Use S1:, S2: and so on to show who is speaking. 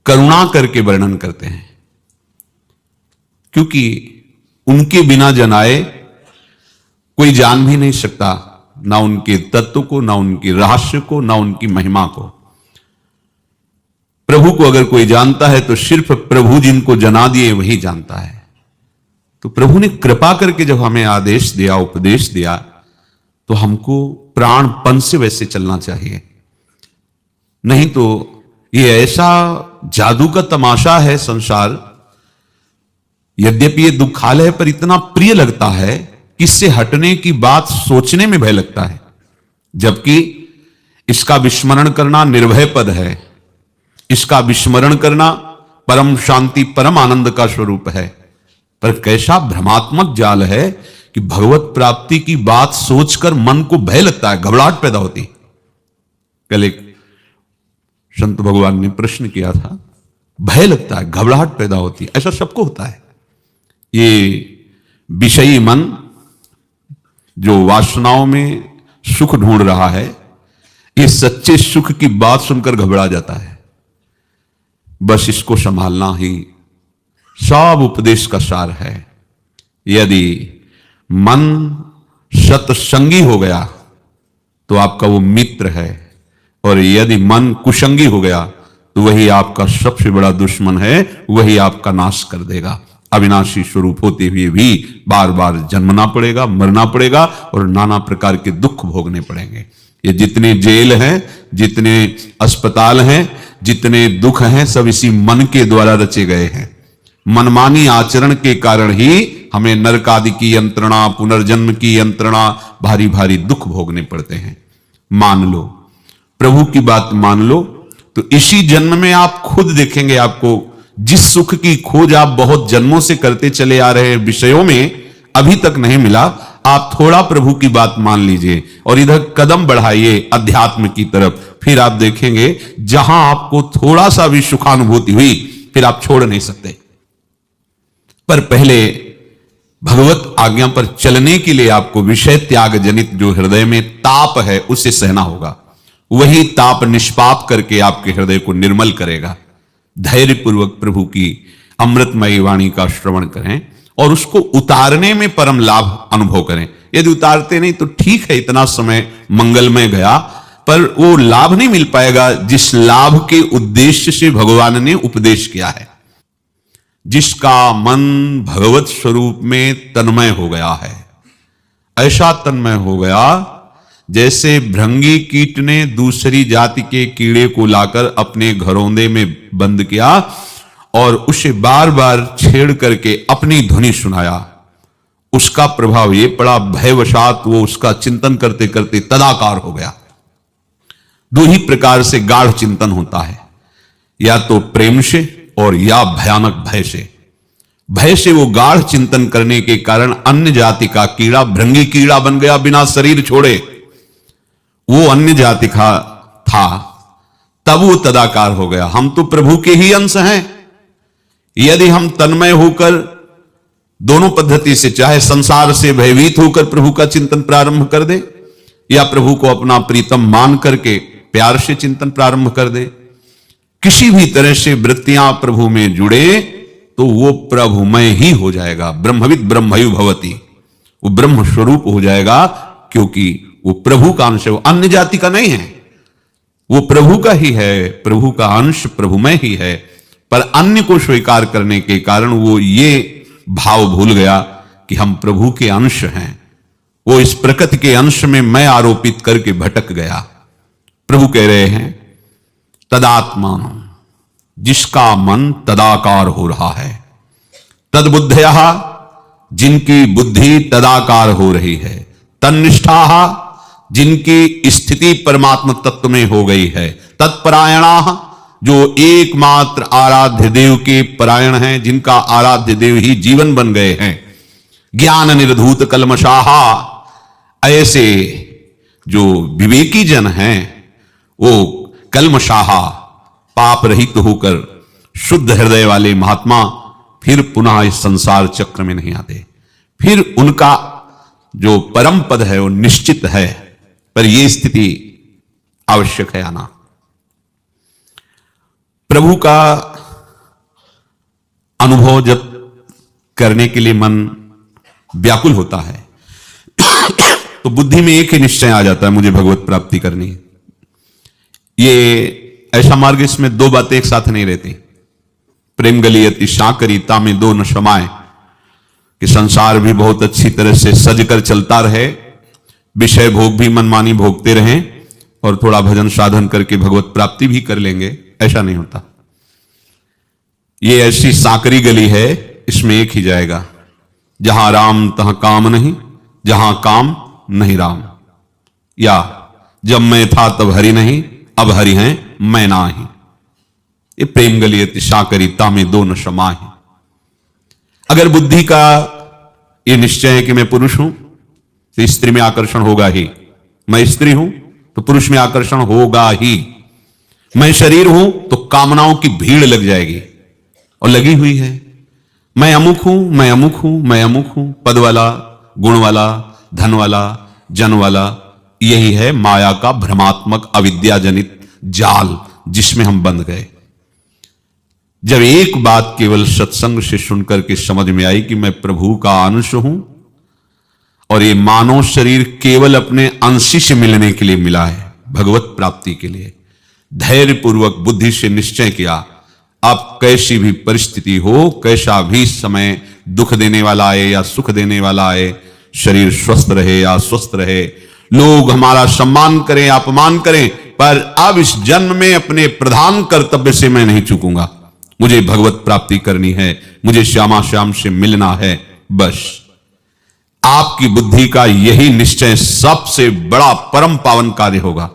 S1: करुणा करके वर्णन करते हैं, क्योंकि उनके बिना जनाए कोई जान भी नहीं सकता, ना उनके तत्व को, ना उनके रहस्य को, ना उनकी महिमा को। प्रभु को अगर कोई जानता है तो सिर्फ प्रभु जिनको जना दिए वही जानता है। तो प्रभु ने कृपा करके जब हमें आदेश दिया, उपदेश दिया, तो हमको प्राणपन से वैसे चलना चाहिए। नहीं तो ये ऐसा जादू का तमाशा है संसार, यद्यपि ये दुखालय है पर इतना प्रिय लगता है कि इससे हटने की बात सोचने में भय लगता है, जबकि इसका विस्मरण करना निर्भय पद है, इसका विस्मरण करना परम शांति परम आनंद का स्वरूप है। पर कैसा भ्रमात्मक जाल है कि भगवत प्राप्ति की बात सोचकर मन को भय लगता है, घबराहट पैदा होती। कल एक संत भगवान ने प्रश्न किया था, भय लगता है, घबराहट पैदा होती है, ऐसा सबको होता है। ये विषयी मन जो वासनाओं में सुख ढूंढ रहा है, ये सच्चे सुख की बात सुनकर घबरा जाता है। बस इसको संभालना ही सब उपदेश का सार है। यदि मन सत्संगी हो गया तो आपका वो मित्र है, और यदि मन कुसंगी हो गया तो वही आपका सबसे बड़ा दुश्मन है, वही आपका नाश कर देगा। अविनाशी स्वरूप होते हुए भी बार बार जन्मना पड़ेगा, मरना पड़ेगा और नाना प्रकार के दुख भोगने पड़ेंगे। ये जितने जेल हैं, जितने अस्पताल हैं, जितने दुख हैं, सब इसी मन के द्वारा रचे गए हैं। मनमानी आचरण के कारण ही हमें नरक आदि की यंत्रणा, पुनर्जन्म की यंत्रणा, भारी भारी दुख भोगने पड़ते हैं। मान लो, प्रभु की बात मान लो, तो इसी जन्म में आप खुद देखेंगे, आपको जिस सुख की खोज आप बहुत जन्मों से करते चले आ रहे विषयों में अभी तक नहीं मिला, आप थोड़ा प्रभु की बात मान लीजिए और इधर कदम बढ़ाइए अध्यात्म की तरफ, फिर आप देखेंगे जहां आपको थोड़ा सा भी सुखानुभूति हुई, फिर आप छोड़ नहीं सकते। पर पहले भगवत आज्ञा पर चलने के लिए आपको विषय त्याग जनित जो हृदय में ताप है उसे सहना होगा। वही ताप निष्पाप करके आपके हृदय को निर्मल करेगा। धैर्य पूर्वक प्रभु की अमृतमयी वाणी का श्रवण करें और उसको उतारने में परम लाभ अनुभव करें। यदि उतारते नहीं तो ठीक है, इतना समय मंगलमय गया, पर वो लाभ नहीं मिल पाएगा जिस लाभ के उद्देश्य से भगवान ने उपदेश किया है। जिसका मन भगवत स्वरूप में तन्मय हो गया है, ऐसा तन्मय हो गया जैसे भृंगी कीट ने दूसरी जाति के कीड़े को लाकर अपने घरौंदे में बंद किया और उसे बार बार छेड़ करके अपनी ध्वनि सुनाया। उसका प्रभाव ये पड़ा, भयवशात वो उसका चिंतन करते करते तदाकार हो गया। दो ही प्रकार से गाढ़ चिंतन होता है, या तो प्रेम से और या भयानक भय से। भय से वो गाढ़ चिंतन करने के कारण अन्य जाति का कीड़ा भृंगी कीड़ा बन गया, बिना शरीर छोड़े। वो अन्य जाति का था, तब वो तदाकार हो गया। हम तो प्रभु के ही अंश हैं। यदि हम तन्मय होकर दोनों पद्धति से, चाहे संसार से भयभीत होकर प्रभु का चिंतन प्रारंभ कर दे, या प्रभु को अपना प्रीतम मान करके प्यार से चिंतन प्रारंभ कर दे, किसी भी तरह से वृत्तियां प्रभु में जुड़े तो वो प्रभुमय ही हो जाएगा। ब्रह्मविद ब्रह्मयु भवति, वो ब्रह्म स्वरूप हो जाएगा, क्योंकि वो प्रभु का अंश है, वो अन्य जाति का नहीं है, वो प्रभु का ही है। प्रभु का अंश प्रभुमय ही है, पर अन्य को स्वीकार करने के कारण वो ये भाव भूल गया कि हम प्रभु के अंश हैं। वो इस प्रकृति के अंश में मैं आरोपित करके भटक गया। प्रभु कह रहे हैं तदात्मान, जिसका मन तदाकार हो रहा है, तद्बुद्धया, जिनकी बुद्धि तदाकार हो रही है, तन्निष्ठा, जिनकी स्थिति परमात्मा तत्व में हो गई है, तत्परायणा, जो एकमात्र आराध्य देव के परायण हैं, जिनका आराध्य देव ही जीवन बन गए हैं, ज्ञान निर्धूत कलमशाहा, ऐसे जो विवेकी जन हैं वो कलमशाहा, पाप रहित होकर शुद्ध हृदय वाले महात्मा फिर पुनः इस संसार चक्र में नहीं आते। फिर उनका जो परम पद है वो निश्चित है, पर यह स्थिति आवश्यक है आना। प्रभु का अनुभव जब करने के लिए मन व्याकुल होता है तो बुद्धि में एक ही निश्चय आ जाता है, मुझे भगवत प्राप्ति करनी है। ये ऐसा मार्ग, इसमें दो बातें एक साथ नहीं रहती। प्रेम गलियति शाकरीता में दो न समाए, कि संसार भी बहुत अच्छी तरह से सज कर चलता रहे, विषय भोग भी मनमानी भोगते रहें और थोड़ा भजन साधन करके भगवत प्राप्ति भी कर लेंगे, ऐसा नहीं होता। ये ऐसी साकरी गली है, इसमें एक ही जाएगा, जहां राम तहां काम नहीं, जहां काम नहीं राम। या जब मैं था तब हरि नहीं, अब हरि हैं मैं नाही। ये प्रेम गलियति साकरीता में दो न समाए। अगर बुद्धि का ये निश्चय है कि मैं पुरुष हूं तो स्त्री में आकर्षण होगा ही, मैं स्त्री हूं तो पुरुष में आकर्षण होगा ही, मैं शरीर हूं तो कामनाओं की भीड़ लग जाएगी और लगी हुई है। मैं अमुक हूं, मैं अमुक हूं, मैं अमुक हूं, पद वाला, गुण वाला, धन वाला, जन वाला। यही है माया का भ्रमात्मक अविद्याजनित जाल जिसमें हम बंध गए। जब एक बात केवल सत्संग से सुनकर के समझ में आई कि मैं प्रभु का अंश हूं और ये मानव शरीर केवल अपने अंशी से मिलने के लिए मिला है, भगवत प्राप्ति के लिए, धैर्य पूर्वक बुद्धि से निश्चय किया, अब कैसी भी परिस्थिति हो, कैसा भी समय दुख देने वाला आए या सुख देने वाला आए, शरीर स्वस्थ रहे या अस्वस्थ रहे, लोग हमारा सम्मान करें या अपमान करें, पर अब इस जन्म में अपने प्रधान कर्तव्य से मैं नहीं चूकूंगा। मुझे भगवत प्राप्ति करनी है, मुझे श्यामा श्याम से मिलना है। बस आपकी बुद्धि का यही निश्चय सबसे बड़ा परम पावन कार्य होगा।